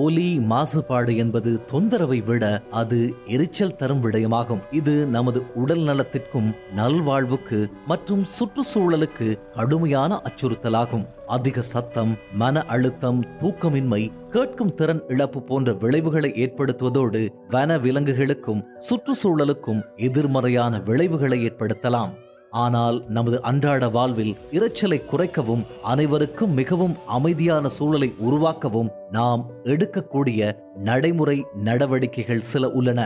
ஒலி மாசுபாடு என்பது தொந்தரவை விட அது எரிச்சல் தரும் விடயமாகும். இது நமது உடல் நலத்திற்கும் நல்வாழ்வுக்கு மற்றும் சுற்றுச்சூழலுக்கு கடுமையான அச்சுறுத்தலாகும். அதிக சத்தம், மன அழுத்தம், தூக்கமின்மை, கேட்கும் திறன் இழப்பு போன்ற விளைவுகளை ஏற்படுத்துவதோடு வன விலங்குகளுக்கும் சுற்றுச்சூழலுக்கும் எதிர்மறையான விளைவுகளை ஏற்படுத்தலாம். ஆனால் நமது அன்றாட வாழ்வில் இரைச்சலை குறைக்கவும் அனைவருக்கும் மிகவும் அமைதியான சூழலை உருவாக்கவும் நாம் எடுக்கக்கூடிய நடைமுறை நடவடிக்கைகள் சில உள்ளன.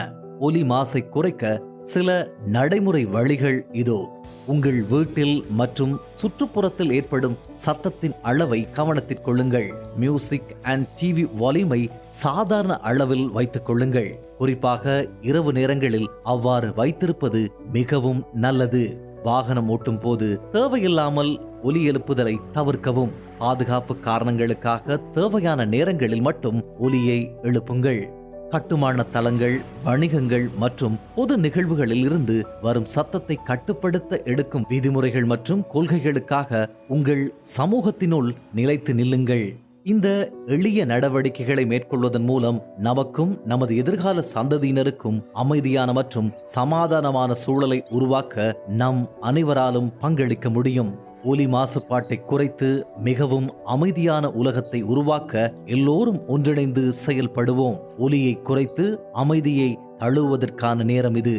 ஒலி மாசை குறைக்க சில நடைமுறை வழிகள் இதோ. உங்கள் வீட்டில் மற்றும் சுற்றுப்புறத்தில் ஏற்படும் சத்தத்தின் அளவை கவனத்தில் கொள்ளுங்கள். மியூசிக் அண்ட் டிவி வால்யூமை சாதாரண அளவில் வைத்துக் கொள்ளுங்கள். குறிப்பாக இரவு நேரங்களில் அவ்வாறு வைத்திருப்பது மிகவும் நல்லது. வாகனம் ஓட்டும் போது தேவையில்லாமல் ஒலி எழுப்புதலை தவிர்க்கவும். பாதுகாப்பு காரணங்களுக்காக தேவையான நேரங்களில் மட்டும் ஒலியை எழுப்புங்கள். கட்டுமான தளங்கள், வணிகங்கள் மற்றும் பொது நிகழ்வுகளில் இருந்து வரும் சத்தத்தை கட்டுப்படுத்த எடுக்கும் விதிமுறைகள் மற்றும் கொள்கைகளுக்காக உங்கள் சமூகத்தினுள் நிலைத்து நில்லுங்கள். இந்த எளிய நடவடிக்கைகளை மேற்கொள்வதன் மூலம் நமக்கும் நமது எதிர்கால சந்ததியினருக்கும் அமைதியான மற்றும் சமாதானமான சூழலை உருவாக்க நம் அனைவராலும் பங்களிக்க முடியும். ஒலி மாசுபாட்டை குறைத்து மிகவும் அமைதியான உலகத்தை உருவாக்க எல்லோரும் ஒன்றிணைந்து செயல்படுவோம். ஒலியை குறைத்து அமைதியை தழுவுவதற்கான நேரம் இது.